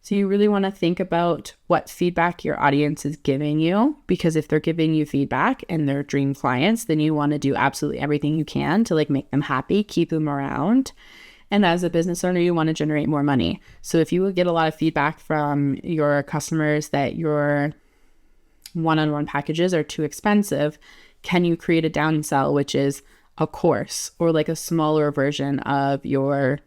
So you really want to think about what feedback your audience is giving you, because if they're giving you feedback and they're dream clients, then you want to do absolutely everything you can to like make them happy, keep them around. And as a business owner, you want to generate more money. So if you will get a lot of feedback from your customers that your one-on-one packages are too expensive, can you create a downsell, which is a course or like a smaller version of your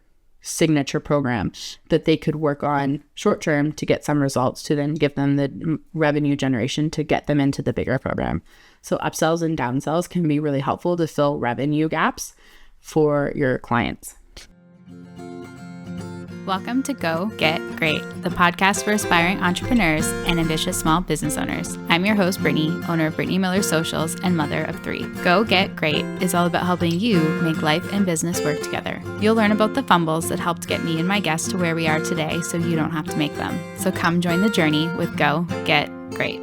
signature program that they could work on short term to get some results to then give them the revenue generation to get them into the bigger program. So upsells and downsells can be really helpful to fill revenue gaps for your clients. Welcome to Go Get Great, the podcast for aspiring entrepreneurs and ambitious small business owners. I'm your host, Brittany, owner of Brittany Miller Socials and mother of 3. Go Get Great is all about helping you make life and business work together. You'll learn about the fumbles that helped get me and my guests to where we are today so you don't have to make them. So come join the journey with Go Get Great.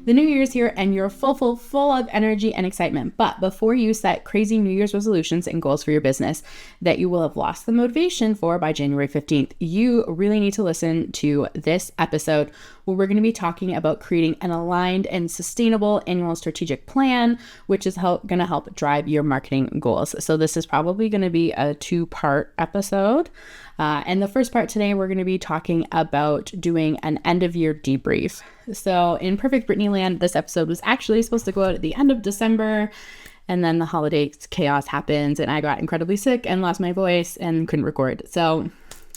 The new year's here and you're full of energy and excitement. But before you set crazy New Year's resolutions and goals for your business that you will have lost the motivation for by January 15th, you really need to listen to this episode where we're going to be talking about creating an aligned and sustainable annual strategic plan, which is going to help drive your marketing goals. So this is probably going to be a 2-part episode. And the first part today, we're going to be talking about doing an end of year debrief. So in perfect Brittany land, this episode was actually supposed to go out at the end of December, and then the holiday chaos happens and I got incredibly sick and lost my voice and couldn't record. So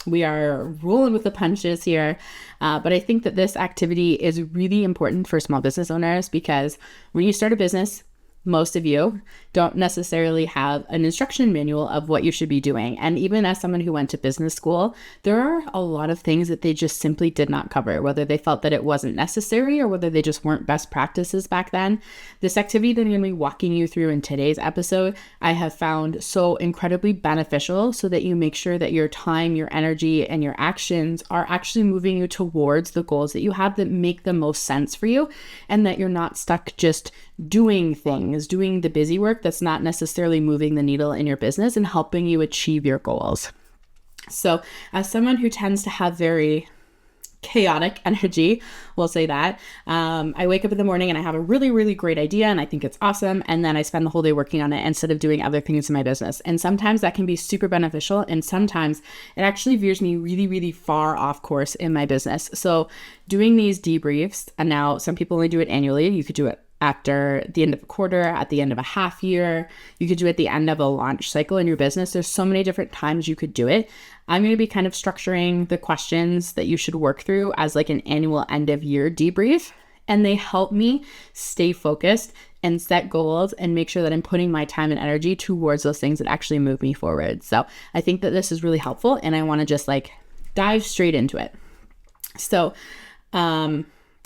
we are rolling with the punches here. But I think that this activity is really important for small business owners because when you start a business, most of you don't necessarily have an instruction manual of what you should be doing. And even as someone who went to business school, there are a lot of things that they just simply did not cover, whether they felt that it wasn't necessary or whether they just weren't best practices back then. This activity that I'm going to be walking you through in today's episode, I have found so incredibly beneficial so that you make sure that your time, your energy, and your actions are actually moving you towards the goals that you have that make the most sense for you, and that you're not stuck just doing things, doing the busy work that's not necessarily moving the needle in your business and helping you achieve your goals. So as someone who tends to have very chaotic energy, we'll say that, I wake up in the morning and I have a really great idea and I think it's awesome. And then I spend the whole day working on it instead of doing other things in my business. And sometimes that can be super beneficial. And sometimes it actually veers me really far off course in my business. So doing these debriefs, and now some people only do it annually. You could do it after the end of a quarter, at the end of a half year. You could do it at the end of a launch cycle in your business. There's so many different times you could do it. I'm going to be kind of structuring the questions that you should work through as like an annual end of year debrief. And they help me stay focused and set goals and make sure that I'm putting my time and energy towards those things that actually move me forward. So I think that this is really helpful and I want to just like dive straight into it. So,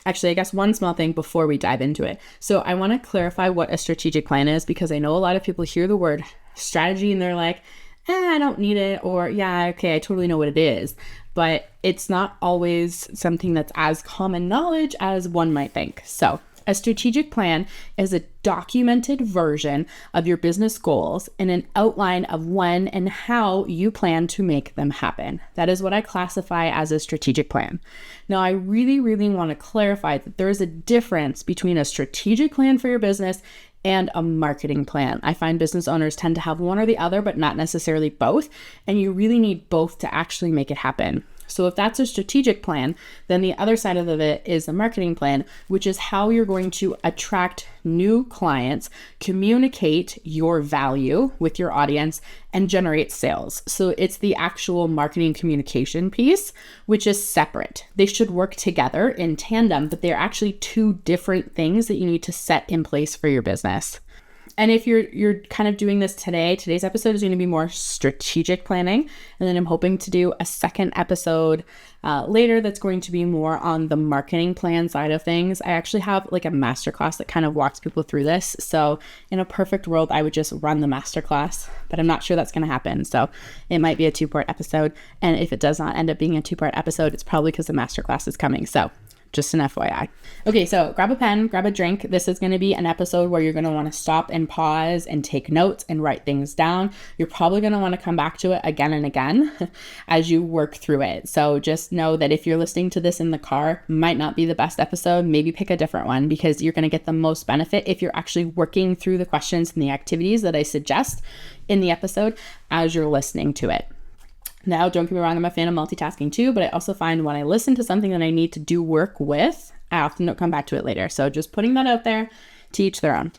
actually, I guess one small thing before we dive into it. So I want to clarify what a strategic plan is, because I know a lot of people hear the word strategy and they're like, I don't need it, or yeah, okay, I totally know what it is. But it's not always something that's as common knowledge as one might think. So a strategic plan is a documented version of your business goals and an outline of when and how you plan to make them happen. That is what I classify as a strategic plan. Now, I really want to clarify that there is a difference between a strategic plan for your business and a marketing plan. I find business owners tend to have one or the other, but not necessarily both. And you really need both to actually make it happen. So if that's a strategic plan, then the other side of it is a marketing plan, which is how you're going to attract new clients, communicate your value with your audience, and generate sales. So it's the actual marketing communication piece, which is separate. They should work together in tandem, but they're actually 2 different things that you need to set in place for your business. And if you're kind of doing this today's episode is going to be more strategic planning. And then I'm hoping to do a second episode later that's going to be more on the marketing plan side of things. I actually have like a masterclass that kind of walks people through this. So in a perfect world, I would just run the masterclass, but I'm not sure that's going to happen. So it might be a 2-part episode. And if it does not end up being a 2-part episode, it's probably because the masterclass is coming. So Just an FYI. Okay, so grab a pen, grab a drink. This is going to be an episode where you're going to want to stop and pause and take notes and write things down. You're probably going to want to come back to it again and again as you work through it. So just know that if you're listening to this in the car, might not be the best episode. Maybe pick a different one, because you're going to get the most benefit if you're actually working through the questions and the activities that I suggest in the episode as you're listening to it. Now, don't get me wrong, I'm a fan of multitasking too, but I also find when I listen to something that I need to do work with, I often don't come back to it later. So just putting that out there, to each their own.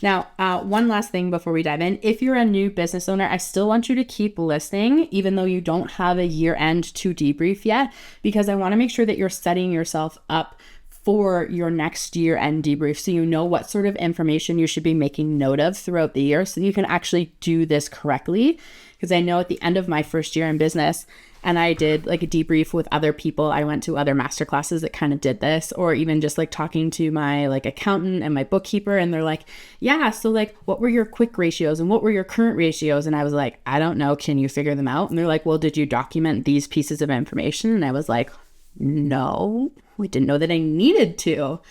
Now, one last thing before we dive in. If you're a new business owner, I still want you to keep listening, even though you don't have a year end to debrief yet, because I want to make sure that you're setting yourself up for your next year end debrief, so you know what sort of information you should be making note of throughout the year so you can actually do this correctly. Because I know at the end of my first year in business, and I did like a debrief with other people, I went to other masterclasses that kind of did this, or even just like talking to my like accountant and my bookkeeper, and they're like, yeah, so like what were your quick ratios and what were your current ratios? And I was like, I don't know, can you figure them out? And they're like, well, did you document these pieces of information? And I was like, no, we didn't know that I needed to.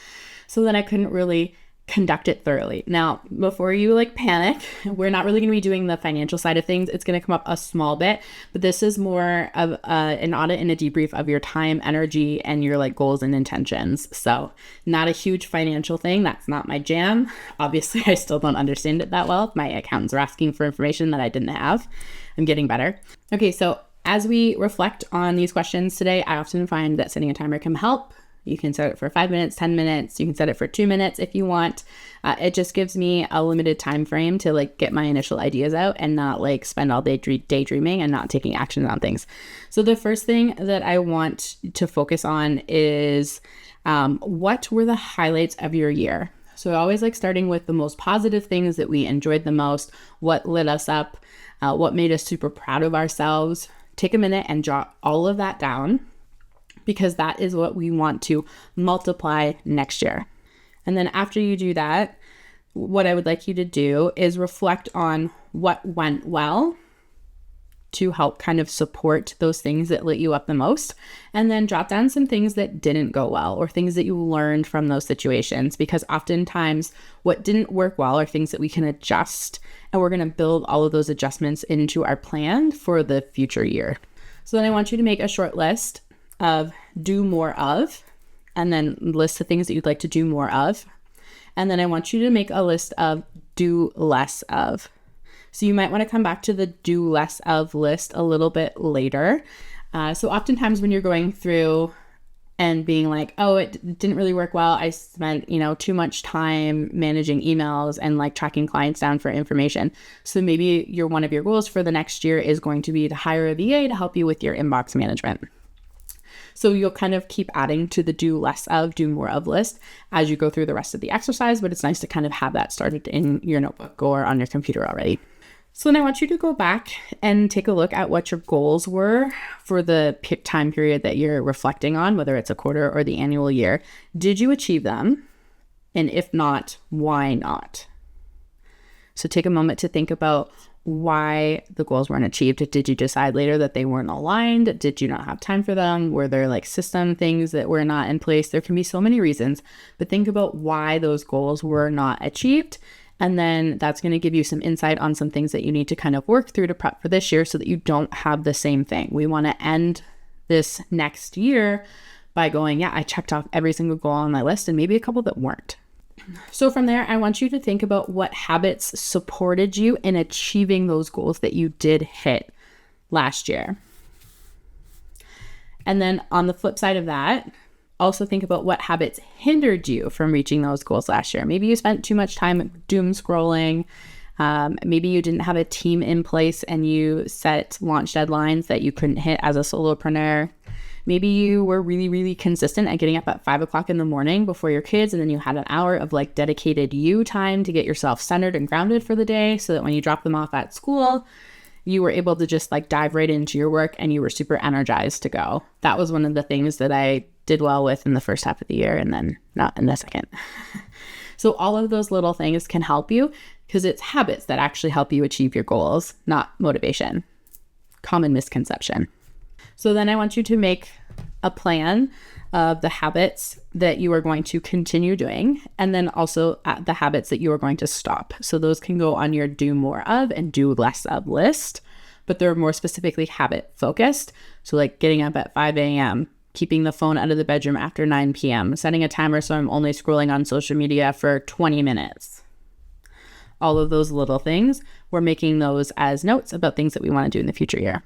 So then I couldn't really conduct it thoroughly. Now, before you like panic, we're not really going to be doing the financial side of things. It's going to come up a small bit, but this is more of an audit and a debrief of your time, energy, and your like goals and intentions. So not a huge financial thing. That's not my jam. Obviously, I still don't understand it that well. My accountants are asking for information that I didn't have. I'm getting better. Okay, so as we reflect on these questions today, I often find that setting a timer can help. You can set it for 5 minutes, 10 minutes. You can set it for 2 minutes if you want. It just gives me a limited time frame to like get my initial ideas out and not like spend all day daydreaming and not taking action on things. So the first thing that I want to focus on is what were the highlights of your year? So I always like starting with the most positive things that we enjoyed the most, what lit us up, what made us super proud of ourselves. Take a minute and jot all of that down, because that is what we want to multiply next year. And then after you do that, what I would like you to do is reflect on what went well to help kind of support those things that lit you up the most. And then jot down some things that didn't go well or things that you learned from those situations, because oftentimes what didn't work well are things that we can adjust, and we're going to build all of those adjustments into our plan for the future year. So then I want you to make a short list of do more of, and then list the things that you'd like to do more of. And then I want you to make a list of do less of. So you might want to come back to the do less of list a little bit later. So oftentimes when you're going through and being like, oh, it didn't really work well, I spent, too much time managing emails and like tracking clients down for information. So maybe one of your goals for the next year is going to be to hire a VA to help you with your inbox management. So you'll kind of keep adding to the do less of, do more of list as you go through the rest of the exercise, but it's nice to kind of have that started in your notebook or on your computer already. So then I want you to go back and take a look at what your goals were for the time period that you're reflecting on, whether it's a quarter or the annual year. Did you achieve them? And if not, why not? So take a moment to think about why the goals weren't achieved. Did you decide later that they weren't aligned? Did you not have time for them? Were there like system things that were not in place? There can be so many reasons, but think about why those goals were not achieved. And then that's going to give you some insight on some things that you need to kind of work through to prep for this year so that you don't have the same thing. We want to end this next year by going, yeah, I checked off every single goal on my list and maybe a couple that weren't. So from there, I want you to think about what habits supported you in achieving those goals that you did hit last year. And then on the flip side of that, also think about what habits hindered you from reaching those goals last year. Maybe you spent too much time doom scrolling. Maybe you didn't have a team in place and you set launch deadlines that you couldn't hit as a solopreneur. Maybe you were really, really consistent at getting up at 5 o'clock in the morning before your kids, and then you had an hour of like dedicated you time to get yourself centered and grounded for the day so that when you drop them off at school, you were able to just like dive right into your work and you were super energized to go. That was one of the things that I did well with in the first half of the year and then not in the second. So all of those little things can help you because it's habits that actually help you achieve your goals, not motivation. Common misconception. So then I want you to make a plan of the habits that you are going to continue doing, and then also the habits that you are going to stop. So those can go on your do more of and do less of list, but they're more specifically habit focused. So like getting up at 5 a.m., keeping the phone out of the bedroom after 9 p.m., setting a timer so I'm only scrolling on social media for 20 minutes. All of those little things, we're making those as notes about things that we want to do in the future year.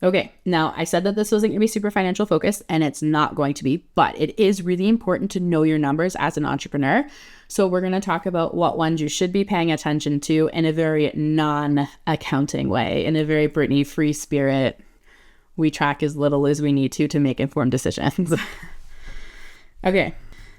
Okay, now I said that this wasn't going to be super financial focused, and it's not going to be, but it is really important to know your numbers as an entrepreneur. So we're going to talk about what ones you should be paying attention to in a very non-accounting way, in a very Brittany free spirit. We track as little as we need to make informed decisions. Okay,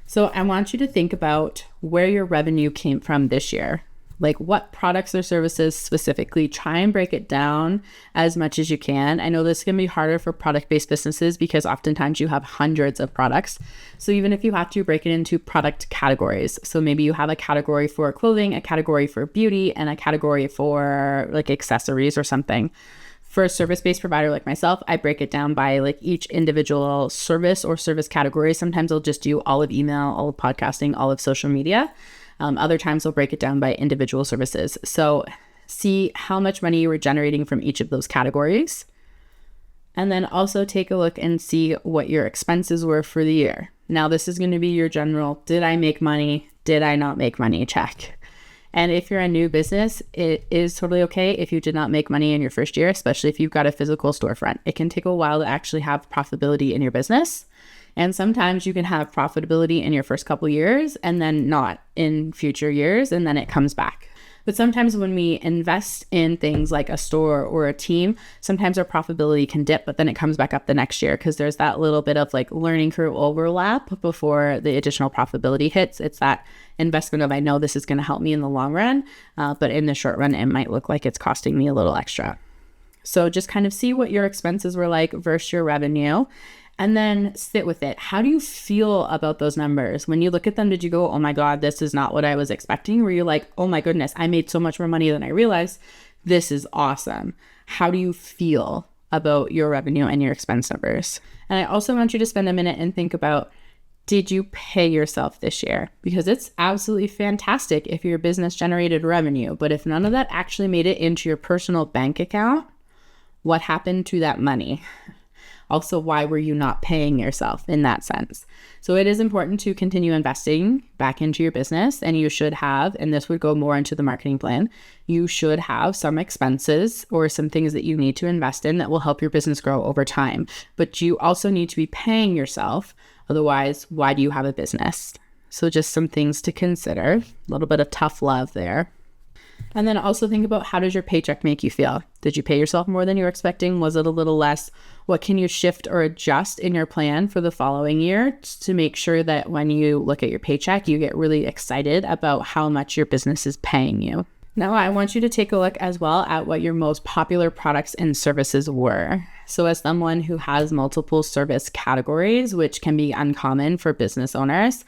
so I want you to think about where your revenue came from this year. Like what products or services specifically. Try and break it down as much as you can. I know this can be harder for product-based businesses because oftentimes you have hundreds of products. So even if you have to break it into product categories. So maybe you have a category for clothing, a category for beauty, and a category for like accessories or something. For a service-based provider like myself, I break it down by like each individual service or service category. Sometimes I'll just do all of email, all of podcasting, all of social media. Other times I'll break it down by individual services. So see how much money you were generating from each of those categories. And then also take a look and see what your expenses were for the year. Now this is going to be your general, did I make money? Did I not make money? Check. And if you're a new business, it is totally okay if you did not make money in your first year, especially if you've got a physical storefront. It can take a while to actually have profitability in your business. And sometimes you can have profitability in your first couple years and then not in future years, and then it comes back. But sometimes when we invest in things like a store or a team, sometimes our profitability can dip, but then it comes back up the next year because there's that little bit of like learning curve overlap before the additional profitability hits. It's that investment of, I know this is going to help me in the long run, but in the short run, it might look like it's costing me a little extra. So just kind of see what your expenses were like versus your revenue. And then sit with it. How do you feel about those numbers? When you look at them, did you go, oh my God, this is not what I was expecting? Were you like, oh my goodness, I made so much more money than I realized. This is awesome. How do you feel about your revenue and your expense numbers? And I also want you to spend a minute and think about, did you pay yourself this year? Because it's absolutely fantastic if your business generated revenue, but if none of that actually made it into your personal bank account, what happened to that money? Also, why were you not paying yourself in that sense? So it is important to continue investing back into your business, and you should have, and this would go more into the marketing plan, you should have some expenses or some things that you need to invest in that will help your business grow over time. But you also need to be paying yourself. Otherwise, why do you have a business? So just some things to consider, a little bit of tough love there. And then also think about, how does your paycheck make you feel? Did you pay yourself more than you were expecting? Was it a little less? What can you shift or adjust in your plan for the following year to make sure that when you look at your paycheck, you get really excited about how much your business is paying you? Now, I want you to take a look as well at what your most popular products and services were. So as someone who has multiple service categories, which can be uncommon for business owners,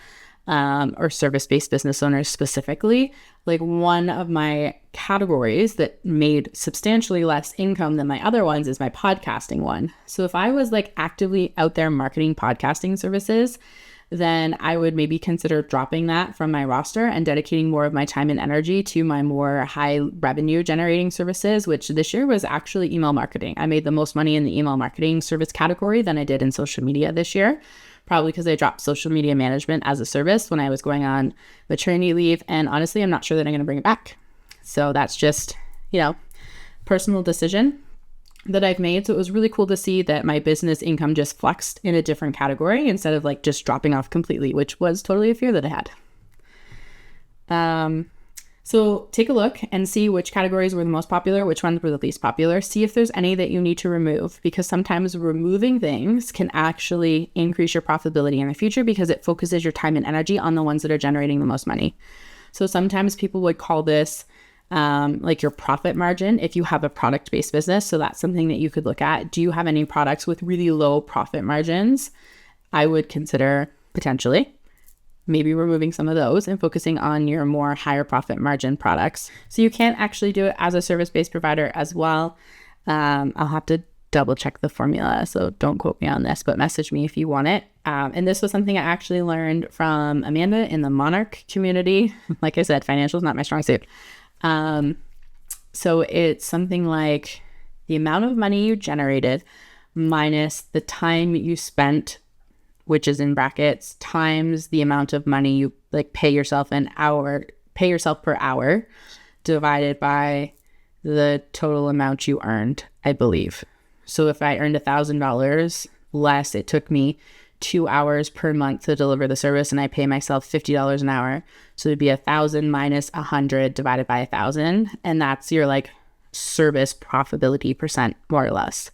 or service-based business owners specifically, like one of my categories that made substantially less income than my other ones is my podcasting one. So if I was like actively out there marketing podcasting services, then I would maybe consider dropping that from my roster and dedicating more of my time and energy to my more high revenue generating services, which this year was actually email marketing. I made the most money in the email marketing service category than I did in social media this year. Probably because I dropped social media management as a service when I was going on maternity leave. And honestly, I'm not sure that I'm going to bring it back. So that's just, personal decision that I've made. So it was really cool to see that my business income just flexed in a different category instead of like just dropping off completely, which was totally a fear that I had. So take a look and see which categories were the most popular, which ones were the least popular. See if there's any that you need to remove, because sometimes removing things can actually increase your profitability in the future because it focuses your time and energy on the ones that are generating the most money. So sometimes people would call this like your profit margin if you have a product-based business. So that's something that you could look at. Do you have any products with really low profit margins? I would consider potentially maybe removing some of those and focusing on your more higher profit margin products. So you can't actually do it as a service-based provider as well. I'll have to double check the formula, so don't quote me on this, but message me if you want it. And this was something I actually learned from Amanda in the Monarch community. Like I said, financial is not my strong suit. So it's something like the amount of money you generated minus the time you spent, which is in brackets, times the amount of money you like pay yourself per hour, divided by the total amount you earned, I believe. So if I earned $1,000 less, it took me 2 hours per month to deliver the service, and I pay myself $50 an hour. So it'd be 1,000 minus 100 divided by 1,000. And that's your like service profitability percent, more or less.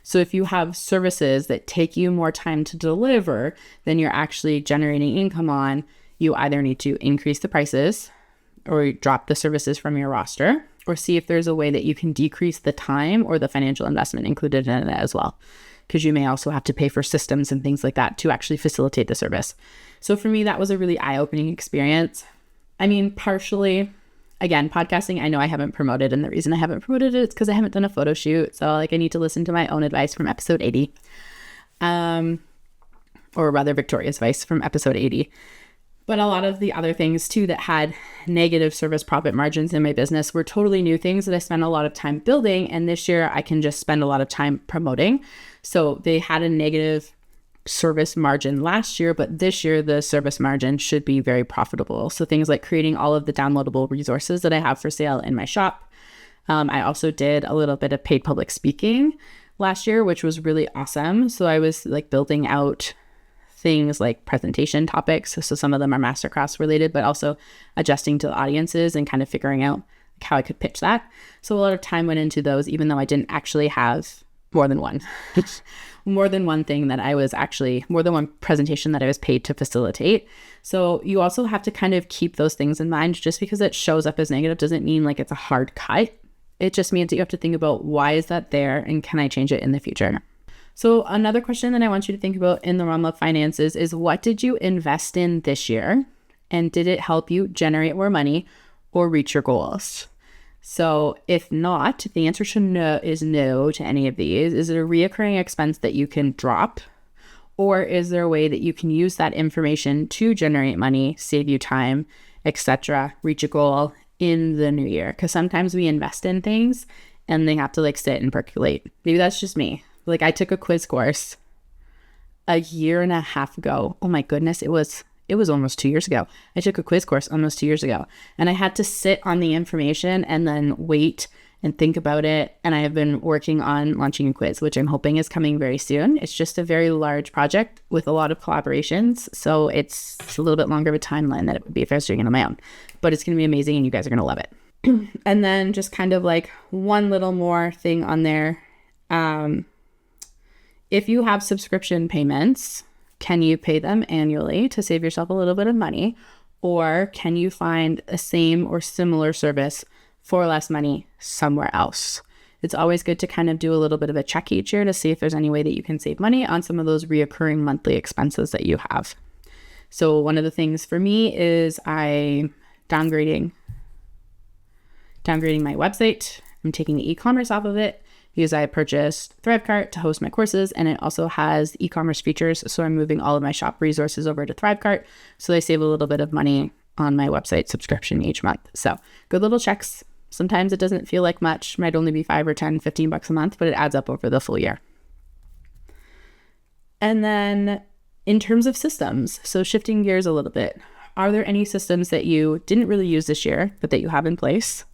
So if you have services that take you more time to deliver than you're actually generating income on, you either need to increase the prices or drop the services from your roster, or see if there's a way that you can decrease the time or the financial investment included in it as well. Because you may also have to pay for systems and things like that to actually facilitate the service. So for me, that was a really eye-opening experience. I mean, partially, again, podcasting, I know I haven't promoted, and the reason I haven't promoted it is because I haven't done a photo shoot. So like I need to listen to my own advice from episode 80. Or rather Victoria's advice from episode 80. But a lot of the other things too that had negative service profit margins in my business were totally new things that I spent a lot of time building. And this year I can just spend a lot of time promoting. So they had a negative service margin last year, but this year the service margin should be very profitable. So things like creating all of the downloadable resources that I have for sale in my shop. I also did a little bit of paid public speaking last year, which was really awesome. So I was like building out things like presentation topics. So some of them are masterclass related, but also adjusting to the audiences and kind of figuring out how I could pitch that. So a lot of time went into those, even though I didn't actually have more than one presentation that I was paid to facilitate. So you also have to kind of keep those things in mind. Just because it shows up as negative doesn't mean like it's a hard cut. It just means that you have to think about, why is that there and can I change it in the future? So another question that I want you to think about in the realm of finances is, what did you invest in this year? And did it help you generate more money or reach your goals? So if not, the answer is no to any of these. Is it a reoccurring expense that you can drop? Or is there a way that you can use that information to generate money, save you time, etc., reach a goal in the new year? Because sometimes we invest in things and they have to like sit and percolate. Maybe that's just me. Like I took a quiz course a year and a half ago. Oh my goodness, it was almost 2 years ago. I took a quiz course almost 2 years ago, and I had to sit on the information and then wait and think about it. And I have been working on launching a quiz, which I'm hoping is coming very soon. It's just a very large project with a lot of collaborations. So it's a little bit longer of a timeline than it would be if I was doing it on my own, but it's going to be amazing and you guys are going to love it. And then just kind of like one little more thing on there. If you have subscription payments, can you pay them annually to save yourself a little bit of money? Or can you find a same or similar service for less money somewhere else? It's always good to kind of do a little bit of a check each year to see if there's any way that you can save money on some of those reoccurring monthly expenses that you have. So one of the things for me is I'm downgrading my website. I'm taking the e-commerce off of it, because I purchased Thrivecart to host my courses, and it also has e-commerce features. So I'm moving all of my shop resources over to Thrivecart, so I save a little bit of money on my website subscription each month. So good little checks. Sometimes it doesn't feel like much, might only be $5 or $10, $15 a month, but it adds up over the full year. And then in terms of systems, so shifting gears a little bit, are there any systems that you didn't really use this year, but that you have in place?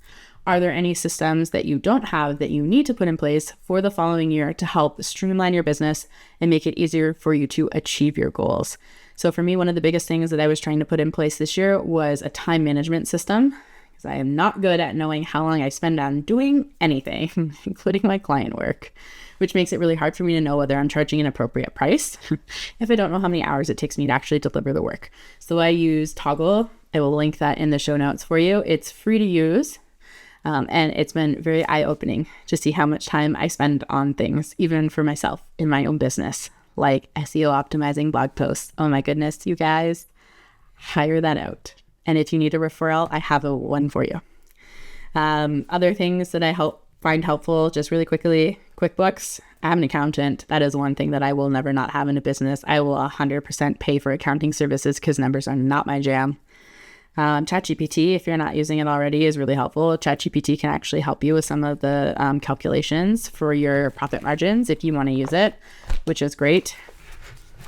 Are there any systems that you don't have that you need to put in place for the following year to help streamline your business and make it easier for you to achieve your goals? So for me, one of the biggest things that I was trying to put in place this year was a time management system, because I am not good at knowing how long I spend on doing anything, including my client work, which makes it really hard for me to know whether I'm charging an appropriate price if I don't know how many hours it takes me to actually deliver the work. So I use Toggle. I will link that in the show notes for you. It's free to use. And it's been very eye-opening to see how much time I spend on things, even for myself in my own business, like SEO optimizing blog posts. Oh my goodness, you guys, hire that out. And if you need a referral, I have one for you. Other things that I help find helpful, just really quickly, QuickBooks. I'm an accountant. That is one thing that I will never not have in a business. I will 100% pay for accounting services because numbers are not my jam. ChatGPT, if you're not using it already, is really helpful. ChatGPT can actually help you with some of the calculations for your profit margins if you want to use it, which is great.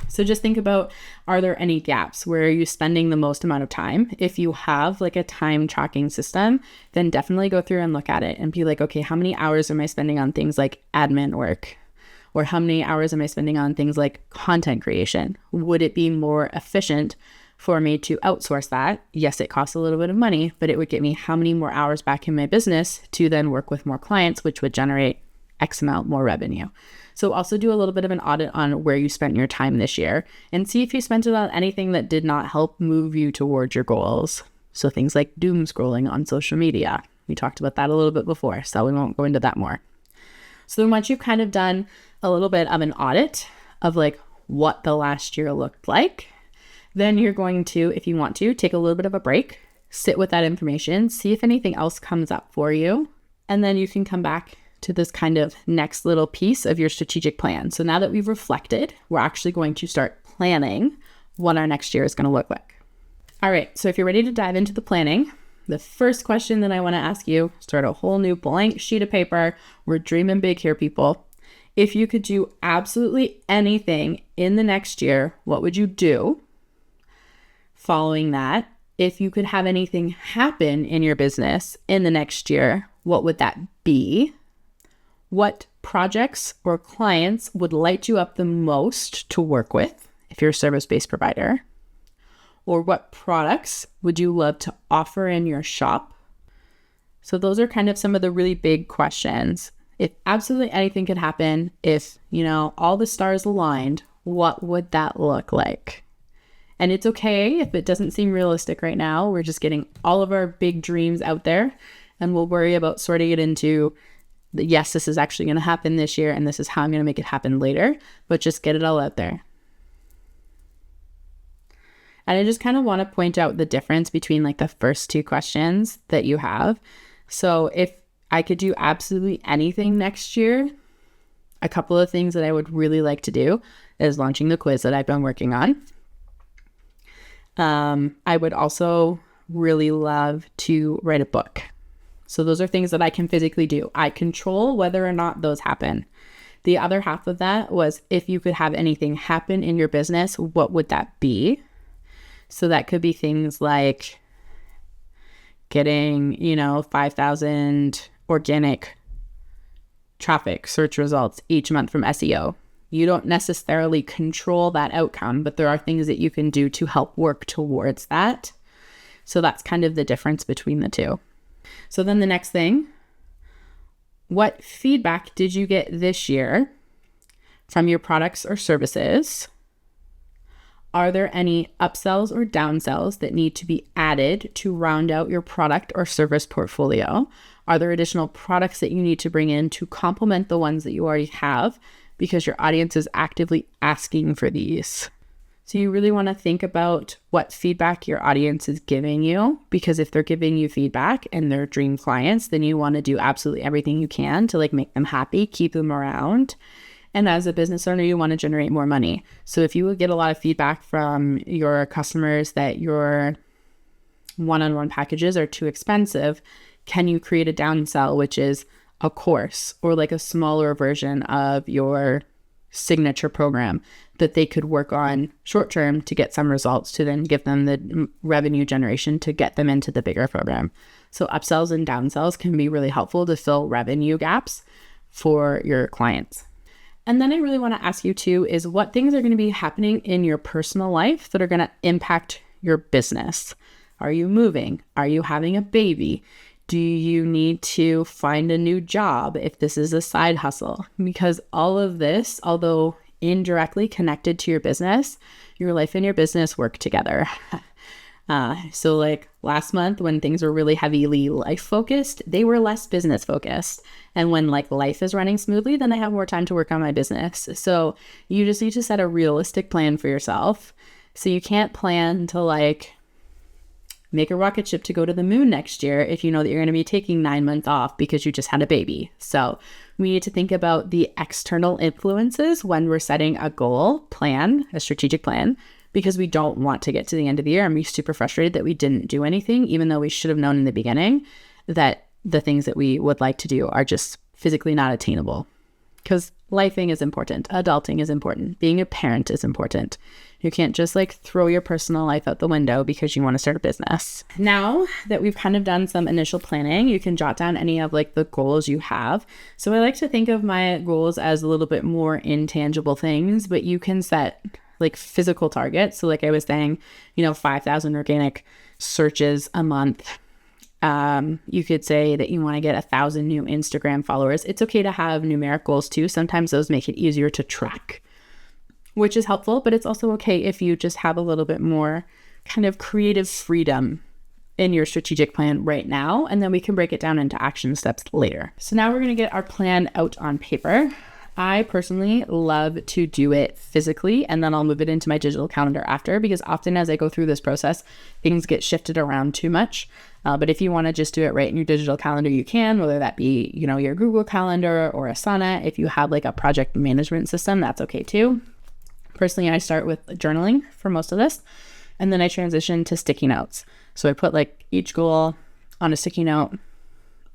So just think about, are there any gaps? Where are you spending the most amount of time? If you have like a time tracking system, then definitely go through and look at it and be like, okay, how many hours am I spending on things like admin work? Or how many hours am I spending on things like content creation? Would it be more efficient for me to outsource that? Yes, it costs a little bit of money, but it would get me how many more hours back in my business to then work with more clients, which would generate X amount more revenue. So also do a little bit of an audit on where you spent your time this year and see if you spent it on anything that did not help move you towards your goals. So things like doom scrolling on social media. We talked about that a little bit before, so we won't go into that more. So then once you've kind of done a little bit of an audit of like what the last year looked like, then you're going to, if you want to, take a little bit of a break, sit with that information, see if anything else comes up for you, and then you can come back to this kind of next little piece of your strategic plan. So now that we've reflected, we're actually going to start planning what our next year is going to look like. All right, so if you're ready to dive into the planning, the first question that I want to ask you, start a whole new blank sheet of paper. We're dreaming big here, people. If you could do absolutely anything in the next year, what would you do? Following that, if you could have anything happen in your business in the next year, what would that be? What projects or clients would light you up the most to work with if you're a service-based provider? Or what products would you love to offer in your shop? So those are kind of some of the really big questions. If absolutely anything could happen, if, all the stars aligned, what would that look like? And it's okay if it doesn't seem realistic right now. We're just getting all of our big dreams out there, and we'll worry about sorting it into, yes, this is actually going to happen this year, and this is how I'm going to make it happen later, but just get it all out there. And I just kind of want to point out the difference between like the first two questions that you have. So if I could do absolutely anything next year, a couple of things that I would really like to do is launching the quiz that I've been working on. I would also really love to write a book. So those are things that I can physically do. I control whether or not those happen. The other half of that was, if you could have anything happen in your business, what would that be? So that could be things like getting, 5,000 organic traffic search results each month from SEO. You don't necessarily control that outcome, but there are things that you can do to help work towards that. So that's kind of the difference between the two. So then the next thing, what feedback did you get this year from your products or services? Are there any upsells or downsells that need to be added to round out your product or service portfolio? Are there additional products that you need to bring in to complement the ones that you already have because your audience is actively asking for these? So you really want to think about what feedback your audience is giving you, because if they're giving you feedback and they're dream clients, then you want to do absolutely everything you can to make them happy, keep them around. And as a business owner, you want to generate more money. So if you get a lot of feedback from your customers that your one-on-one packages are too expensive, can you create a downsell, which is a course or like a smaller version of your signature program that they could work on short term to get some results, to then give them the revenue generation to get them into the bigger program. So upsells and downsells can be really helpful to fill revenue gaps for your clients. And then I really want to ask you too is, what things are going to be happening in your personal life that are going to impact your business? Are you moving? Are you having a baby? Do you need to find a new job if this is a side hustle? Because all of this, although indirectly connected to your business, your life and your business work together. So like last month when things were really heavily life focused, they were less business focused. And when like life is running smoothly, then I have more time to work on my business. So you just need to set a realistic plan for yourself. So you can't plan to like make a rocket ship to go to the moon next year if you know that you're going to be taking 9 months off because you just had a baby. So we need to think about the external influences when we're setting a goal plan, a strategic plan, because we don't want to get to the end of the year and be super frustrated that we didn't do anything, even though we should have known in the beginning that the things that we would like to do are just physically not attainable. Because lifing is important. Adulting is important. Being a parent is important. You can't just like throw your personal life out the window because you want to start a business. Now that we've kind of done some initial planning, you can jot down any of like the goals you have. So I like to think of my goals as a little bit more intangible things, but you can set like physical targets. So like I was saying, 5,000 organic searches a month. You could say that you want to get 1,000 new Instagram followers. It's okay to have numeric goals too. Sometimes those make it easier to track, which is helpful, but it's also okay if you just have a little bit more kind of creative freedom in your strategic plan right now, and then we can break it down into action steps later. So now we're going to get our plan out on paper. I personally love to do it physically, and then I'll move it into my digital calendar after, because often as I go through this process, things get shifted around too much. But if you want to just do it right in your digital calendar, you can, whether that be, your Google Calendar or Asana. If you have like a project management system, that's okay too. Personally, I start with journaling for most of this, and then I transition to sticky notes. So I put like each goal on a sticky note,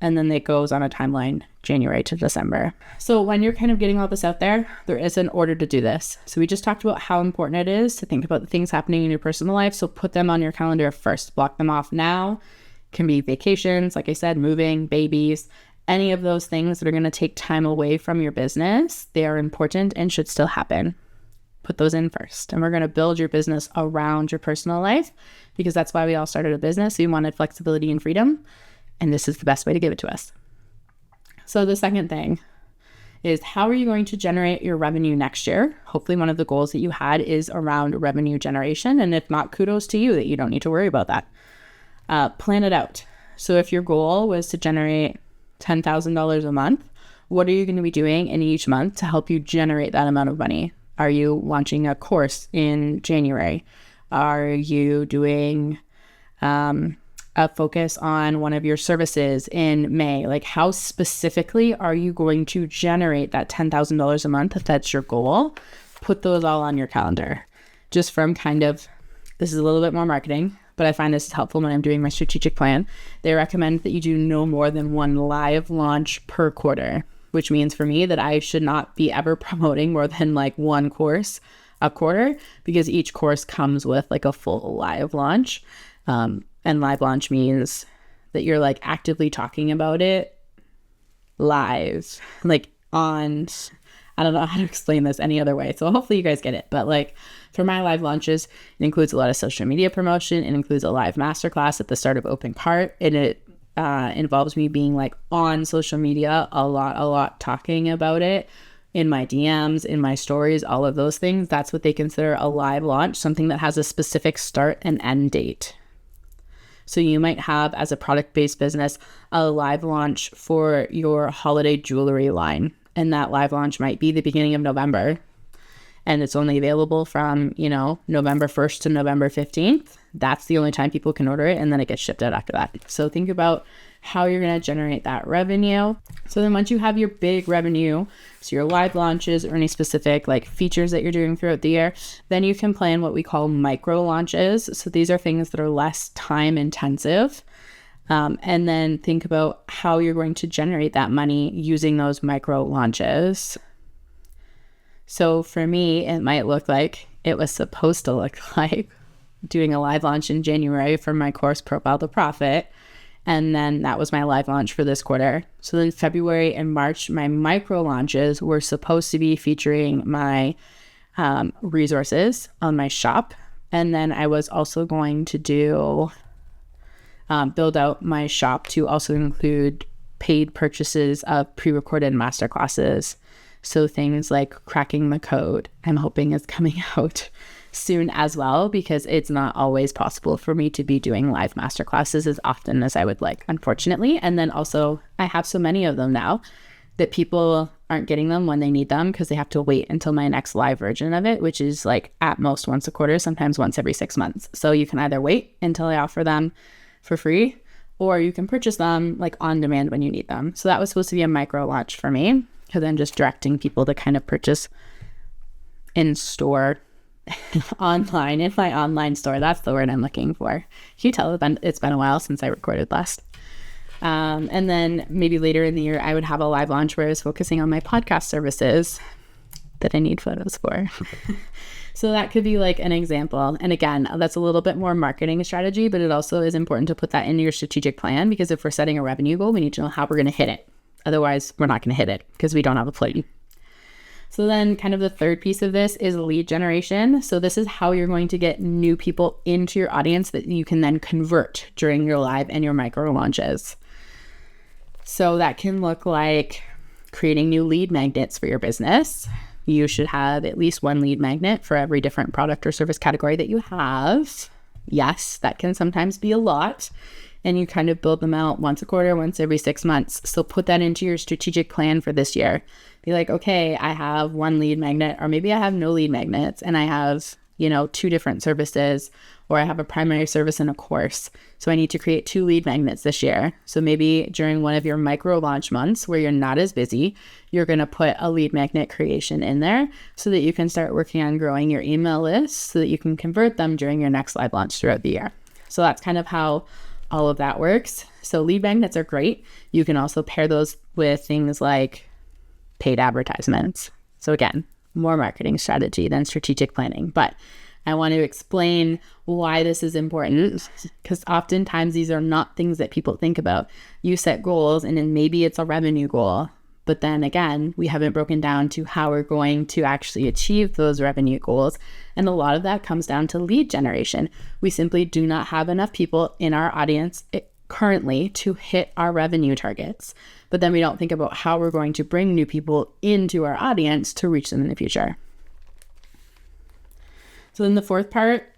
and then it goes on a timeline, January to December. So when you're kind of getting all this out there is an order to do this. So we just talked about how important it is to think about the things happening in your personal life. So put them on your calendar first, block them off now. Can be vacations, like I said, moving, babies, any of those things that are going to take time away from your business. They are important and should still happen. Put those in first. And we're going to build your business around your personal life, because that's why we all started a business. We wanted flexibility and freedom, and this is the best way to give it to us. So the second thing is, how are you going to generate your revenue next year? Hopefully one of the goals that you had is around revenue generation. And if not, kudos to you that you don't need to worry about that. Plan it out. So if your goal was to generate $10,000 a month, what are you going to be doing in each month to help you generate that amount of money? Are you launching a course in January? Are you doing a focus on one of your services in May? Like, how specifically are you going to generate that $10,000 a month if that's your goal? Put those all on your calendar. Just from kind of, this is a little bit more marketing, but I find this is helpful when I'm doing my strategic plan. They recommend that you do no more than one live launch per quarter, which means for me that I should not be ever promoting more than like one course a quarter, because each course comes with like a full live launch. And live launch means that you're like actively talking about it live, like on, I don't know how to explain this any other way. So hopefully you guys get it. But like for my live launches, it includes a lot of social media promotion. It includes a live masterclass at the start of Open Cart. And it involves me being like on social media a lot, talking about it in my DMs, in my stories, all of those things. That's what they consider a live launch, something that has a specific start and end date. So you might have, as a product-based business, a live launch for your holiday jewelry line. And that live launch might be the beginning of November. And it's only available from, November 1st to November 15th. That's the only time people can order it. And then it gets shipped out after that. So think about how you're going to generate that revenue. So then once you have your big revenue, so your live launches or any specific like features that you're doing throughout the year, then you can plan what we call micro launches. So these are things that are less time intensive. And then think about how you're going to generate that money using those micro launches. So for me, it might look like, it was supposed to look like doing a live launch in January for my course, Profile the Profit. And then that was my live launch for this quarter. So then February and March, my micro launches were supposed to be featuring my resources on my shop. And then I was also going to build out my shop to also include paid purchases of pre-recorded masterclasses. So things like cracking the code, I'm hoping is coming out soon as well, because it's not always possible for me to be doing live masterclasses as often as I would like, unfortunately. And then also I have so many of them now that people aren't getting them when they need them because they have to wait until my next live version of it, which is like at most once a quarter, sometimes once every 6 months. So you can either wait until I offer them for free, or you can purchase them like on demand when you need them. So that was supposed to be a micro launch for me, because I'm just directing people to kind of purchase in store online, in my online store. That's the word I'm looking for. Can you tell it's been a while since I recorded last? And then maybe later in the year, I would have a live launch where I was focusing on my podcast services that I need photos for. So that could be like an example. And again, that's a little bit more marketing strategy, but it also is important to put that into your strategic plan, because if we're setting a revenue goal, we need to know how we're going to hit it. Otherwise, we're not going to hit it because we don't have a plan. So then kind of the third piece of this is lead generation. So this is how you're going to get new people into your audience that you can then convert during your live and your micro launches. So that can look like creating new lead magnets for your business. You should have at least one lead magnet for every different product or service category that you have. Yes, that can sometimes be a lot. And you kind of build them out once a quarter, once every 6 months. So put that into your strategic plan for this year. Be like, okay, I have one lead magnet, or maybe I have no lead magnets, and I have, 2 different services, or I have a primary service and a course. So I need to create 2 lead magnets this year. So maybe during one of your micro launch months where you're not as busy, you're going to put a lead magnet creation in there so that you can start working on growing your email list so that you can convert them during your next live launch throughout the year. So that's kind of how all of that works. So lead magnets are great. You can also pair those with things like paid advertisements. So again, more marketing strategy than strategic planning. But I want to explain why this is important, because oftentimes these are not things that people think about. You set goals and then maybe it's a revenue goal, but then again, we haven't broken down to how we're going to actually achieve those revenue goals. And a lot of that comes down to lead generation. We simply do not have enough people in our audience currently to hit our revenue targets. But then we don't think about how we're going to bring new people into our audience to reach them in the future. So then the fourth part,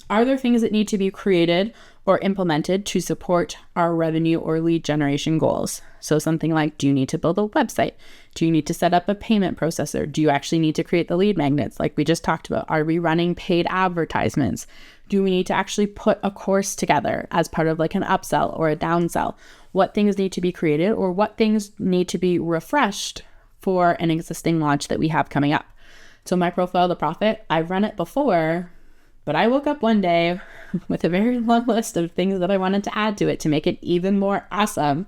are there things that need to be created or implemented to support our revenue or lead generation goals? So something like, do you need to build a website? Do you need to set up a payment processor? Do you actually need to create the lead magnets like we just talked about? Are we running paid advertisements? Do we need to actually put a course together as part of like an upsell or a downsell? What things need to be created, or what things need to be refreshed for an existing launch that we have coming up? So my profile, The Profit, I've run it before, but I woke up one day with a very long list of things that I wanted to add to it to make it even more awesome.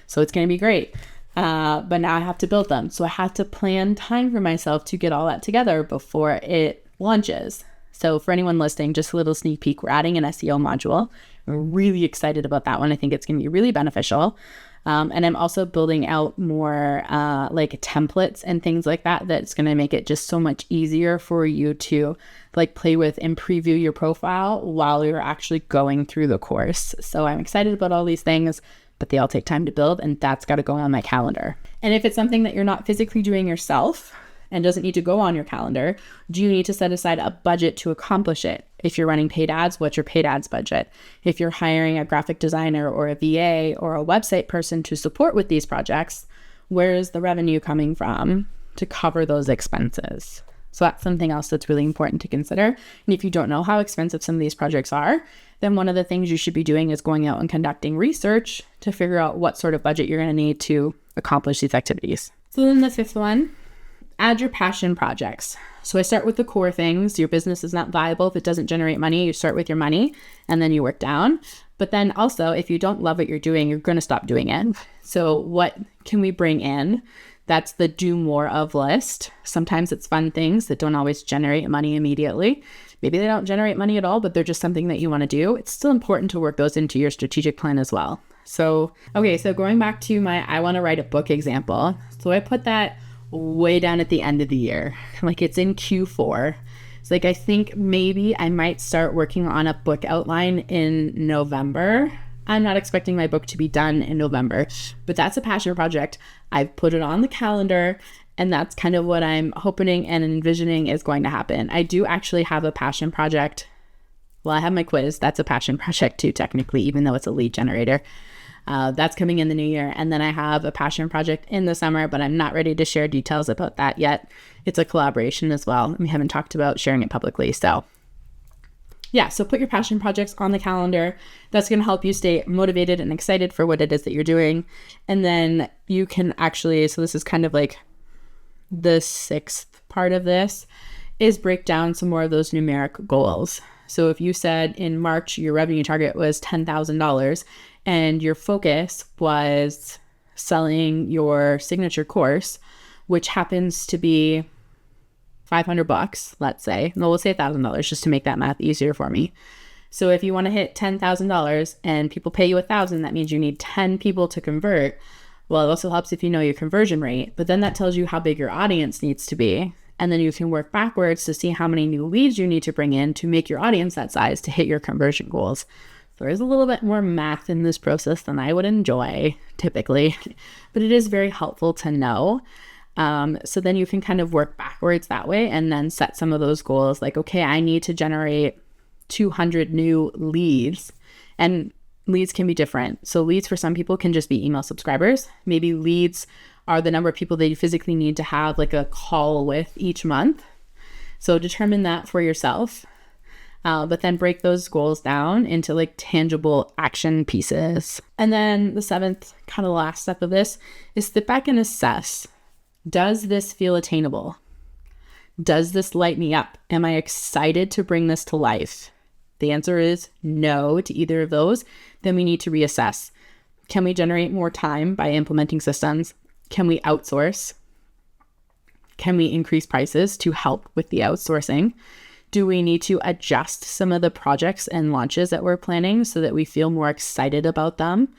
So it's going to be great. But now I have to build them. So I have to plan time for myself to get all that together before it launches. So for anyone listening, just a little sneak peek, we're adding an SEO module. I'm really excited about that one. I think it's going to be really beneficial. And I'm also building out more like templates and things like that. That's going to make it just so much easier for you to like play with and preview your profile while you're actually going through the course. So I'm excited about all these things, but they all take time to build, and that's got to go on my calendar. And if it's something that you're not physically doing yourself and doesn't need to go on your calendar, do you need to set aside a budget to accomplish it? If you're running paid ads, what's your paid ads budget? If you're hiring a graphic designer or a VA or a website person to support with these projects, where is the revenue coming from to cover those expenses? So that's something else that's really important to consider. And if you don't know how expensive some of these projects are, then one of the things you should be doing is going out and conducting research to figure out what sort of budget you're going to need to accomplish these activities. So then the fifth one, add your passion projects. So I start with the core things. Your business is not viable if it doesn't generate money. You start with your money and then you work down. But then also, if you don't love what you're doing, you're going to stop doing it. So what can we bring in? That's the do more of list. Sometimes it's fun things that don't always generate money immediately. Maybe they don't generate money at all, but they're just something that you want to do. It's still important to work those into your strategic plan as well. So going back to my I want to write a book example. So I put that way down at the end of the year. Like it's in Q4. It's like I think maybe I might start working on a book outline in November. I'm not expecting my book to be done in November, but that's a passion project. I've put it on the calendar, and that's kind of what I'm hoping and envisioning is going to happen. I do actually have a passion project. Well, I have my quiz. That's a passion project too, technically, even though it's a lead generator. That's coming in the new year. And then I have a passion project in the summer, but I'm not ready to share details about that yet. It's a collaboration as well. We haven't talked about sharing it publicly. So yeah, so put your passion projects on the calendar. That's going to help you stay motivated and excited for what it is that you're doing. And then you can actually, so this is kind of like the sixth part of this, is break down some more of those numeric goals. So if you said in March your revenue target was $10,000 and your focus was selling your signature course, which happens to be $500, let's say, no, we'll say $1,000 just to make that math easier for me. So if you want to hit $10,000 and people pay you $1,000, that means you need 10 people to convert. Well, it also helps if you know your conversion rate, but then that tells you how big your audience needs to be. And then you can work backwards to see how many new leads you need to bring in to make your audience that size to hit your conversion goals. There is a little bit more math in this process than I would enjoy typically, but it is very helpful to know. So then you can kind of work backwards that way and then set some of those goals like, okay, I need to generate 200 new leads, and leads can be different. So leads for some people can just be email subscribers. Maybe leads are the number of people that you physically need to have like a call with each month. So determine that for yourself, but then break those goals down into like tangible action pieces. And then the seventh, kind of last step of this, is sit back and assess. Does this feel attainable? Does this light me up? Am I excited to bring this to life? The answer is no to either of those. Then we need to reassess. Can we generate more time by implementing systems? Can we outsource? Can we increase prices to help with the outsourcing? Do we need to adjust some of the projects and launches that we're planning so that we feel more excited about them?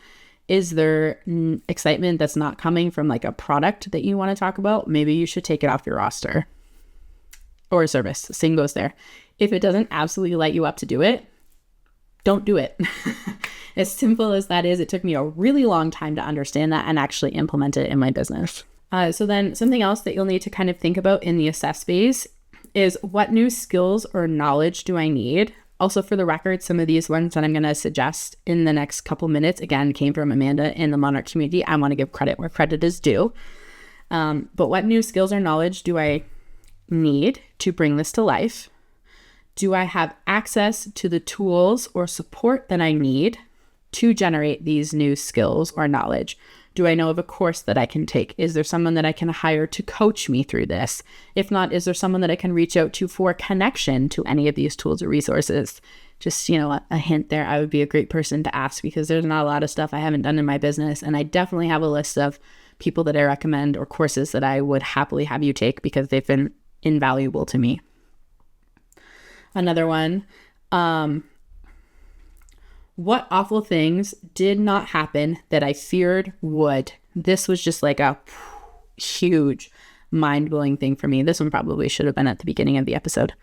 Is there excitement that's not coming from like a product that you want to talk about? Maybe you should take it off your roster. Or a service, same goes there. If it doesn't absolutely light you up to do it, don't do it. As simple as that is, it took me a really long time to understand that and actually implement it in my business. So then something else that you'll need to kind of think about in the assess phase is what new skills or knowledge do I need? Also, for the record, some of these ones that I'm going to suggest in the next couple minutes, again, came from Amanda in the Monarch community. I want to give credit where credit is due. But what new skills or knowledge do I need to bring this to life? Do I have access to the tools or support that I need to generate these new skills or knowledge? Do I know of a course that I can take? Is there someone that I can hire to coach me through this? If not, is there someone that I can reach out to for connection to any of these tools or resources? Just, a hint there, I would be a great person to ask because there's not a lot of stuff I haven't done in my business. And I definitely have a list of people that I recommend or courses that I would happily have you take because they've been invaluable to me. Another one, what awful things did not happen that I feared would? This was just like a huge mind-blowing thing for me. This one probably should have been at the beginning of the episode.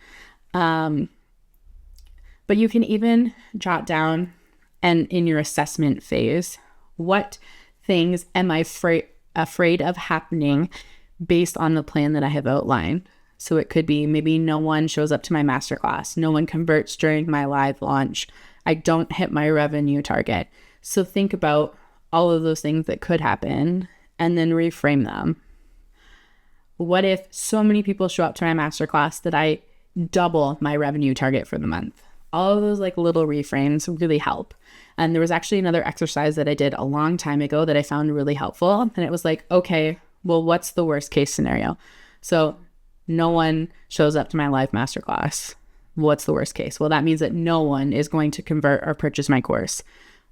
But you can even jot down, and in your assessment phase, what things am I afraid of happening based on the plan that I have outlined? So it could be maybe no one shows up to my masterclass, no one converts during my live launch, I don't hit my revenue target. So think about all of those things that could happen and then reframe them. What if so many people show up to my masterclass that I double my revenue target for the month? All of those like little reframes really help. And there was actually another exercise that I did a long time ago that I found really helpful. And it was like, okay, well, what's the worst case scenario? So no one shows up to my live masterclass. What's the worst case? Well, that means that no one is going to convert or purchase my course.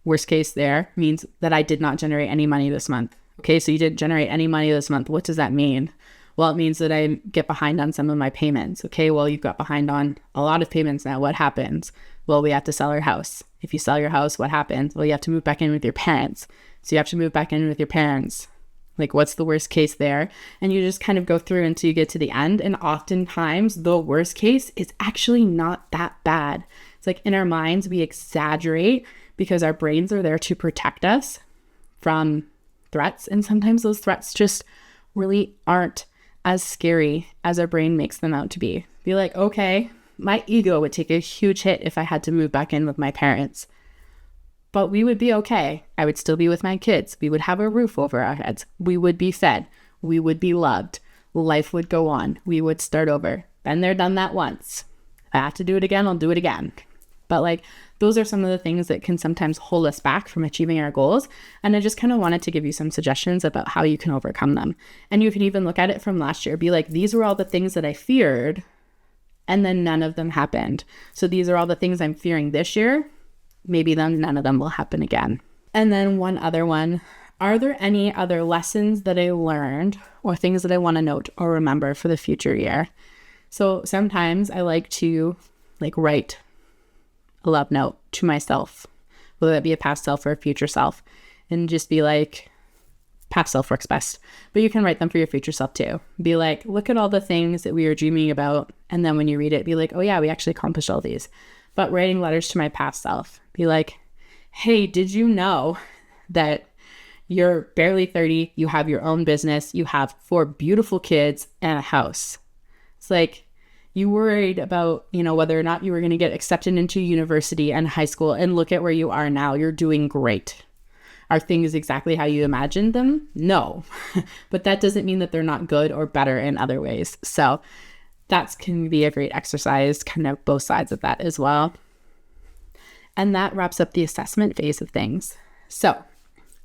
Worst case there means that I did not generate any money this month. Okay, so you didn't generate any money this month. What does that mean? Well, it means that I get behind on some of my payments. Okay, well, you've got behind on a lot of payments now. What happens? Well, we have to sell our house. If you sell your house, what happens? Well, you have to move back in with your parents. So you have to move back in with your parents. Like, what's the worst case there? And you just kind of go through until you get to the end. And oftentimes the worst case is actually not that bad. It's like in our minds, we exaggerate because our brains are there to protect us from threats. And sometimes those threats just really aren't as scary as our brain makes them out to be. Be like, okay, my ego would take a huge hit if I had to move back in with my parents. but we would be okay. I would still be with my kids. We would have a roof over our heads. We would be fed. We would be loved. Life would go on. We would start over. Been there, done that once. If I have to do it again, I'll do it again. But like, those are some of the things that can sometimes hold us back from achieving our goals. And I just kind of wanted to give you some suggestions about how you can overcome them. And you can even look at it from last year. Be like, these were all the things that I feared, and then none of them happened. So these are all the things I'm fearing this year. Maybe then none of them will happen again. And then one other one. Are there any other lessons that I learned or things that I want to note or remember for the future year? So sometimes I like to write a love note to myself, whether that be a past self or a future self, and just be like, past self works best, but you can write them for your future self too. Be like, look at all the things that we were dreaming about. And then when you read it, be like, oh yeah, we actually accomplished all these. But writing letters to my past self, be like, hey, did you know that you're barely 30, you have your own business, you have 4 beautiful kids and a house. It's like, you worried about, whether or not you were going to get accepted into university and high school, and look at where you are now. You're doing great. Are things exactly how you imagined them? No. But that doesn't mean that they're not good or better in other ways. So that can be a great exercise, kind of both sides of that as well. And that wraps up the assessment phase of things. So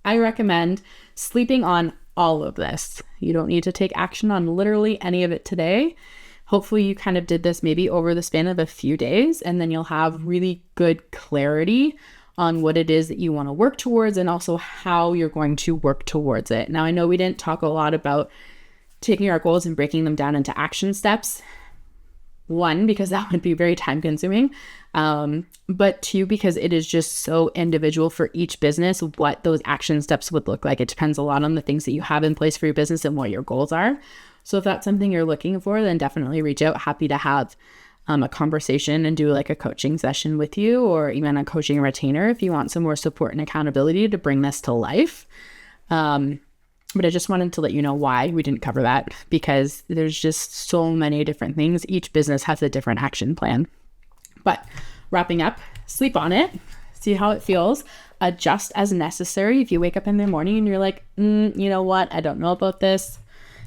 I recommend sleeping on all of this. You don't need to take action on literally any of it today. Hopefully you kind of did this maybe over the span of a few days, and then you'll have really good clarity on what it is that you want to work towards and also how you're going to work towards it. Now, I know we didn't talk a lot about taking our goals and breaking them down into action steps. 1, because that would be very time consuming. But 2, because it is just so individual for each business, what those action steps would look like. It depends a lot on the things that you have in place for your business and what your goals are. So if that's something you're looking for, then definitely reach out. Happy to have a conversation and do like a coaching session with you, or even a coaching retainer if you want some more support and accountability to bring this to life. But I just wanted to let you know why we didn't cover that, because there's just so many different things. Each business has a different action plan. But wrapping up, sleep on it, see how it feels, adjust as necessary. If you wake up in the morning and you're like, you know what, I don't know about this.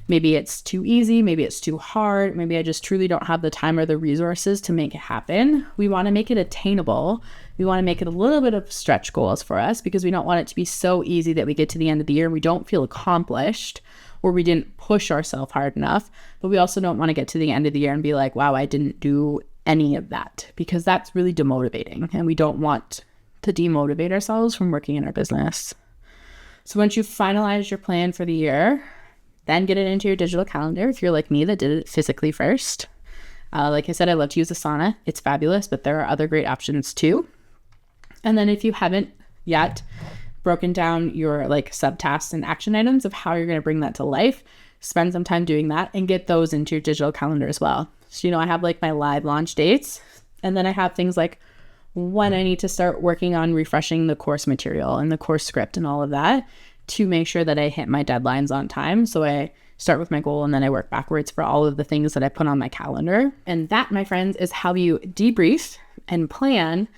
Maybe it's too easy, maybe it's too hard, maybe I just truly don't have the time or the resources to make it happen. We want to make it attainable. We want to make it a little bit of stretch goals for us, because we don't want it to be so easy that we get to the end of the year and we don't feel accomplished, or we didn't push ourselves hard enough. But we also don't want to get to the end of the year and be like, wow, I didn't do any of that, because that's really demotivating, and we don't want to demotivate ourselves from working in our business. So once you've finalized your plan for the year, then get it into your digital calendar if you're like me that did it physically first. Like I said, I love to use Asana. It's fabulous, but there are other great options too. And then if you haven't yet broken down your subtasks and action items of how you're going to bring that to life, spend some time doing that and get those into your digital calendar as well. So, I have my live launch dates, and then I have things like when I need to start working on refreshing the course material and the course script and all of that, to make sure that I hit my deadlines on time. So I start with my goal and then I work backwards for all of the things that I put on my calendar. And that, my friends, is how you debrief and plan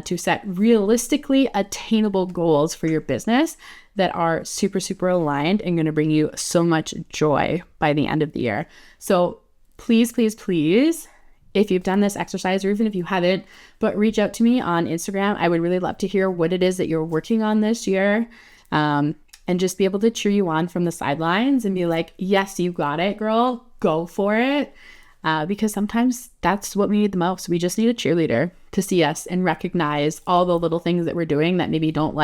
to set realistically attainable goals for your business that are super, super aligned and going to bring you so much joy by the end of the year. So please, please, please, if you've done this exercise, or even if you haven't, but reach out to me on Instagram. I would really love to hear what it is that you're working on this year. And just be able to cheer you on from the sidelines and be like, yes, you got it, girl, go for it. Because sometimes that's what we need the most. We just need a cheerleader to see us and recognize all the little things that we're doing that maybe don't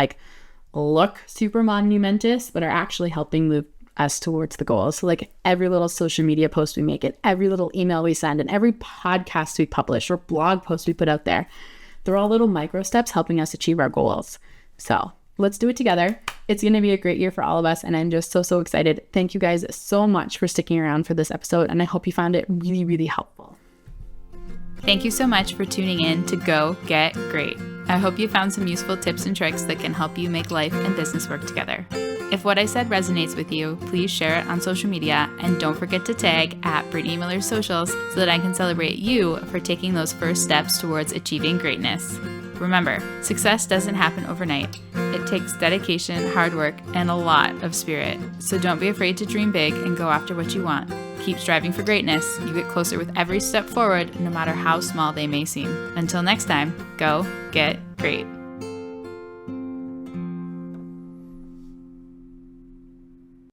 look super monumentous, but are actually helping move us towards the goals. So every little social media post we make, it, every little email we send, and every podcast we publish or blog post we put out there, they're all little micro steps helping us achieve our goals. So let's do it together. It's going to be a great year for all of us, and I'm just so, so excited. Thank you guys so much for sticking around for this episode, and I hope you found it really, really helpful. Thank you so much for tuning in to Go Get Great. I hope you found some useful tips and tricks that can help you make life and business work together. If what I said resonates with you, please share it on social media, and don't forget to tag at Brittany Miller Socials so that I can celebrate you for taking those first steps towards achieving greatness. Remember, success doesn't happen overnight. It takes dedication, hard work, and a lot of spirit. So don't be afraid to dream big and go after what you want. Keep striving for greatness. You get closer with every step forward, no matter how small they may seem. Until next time, go get great.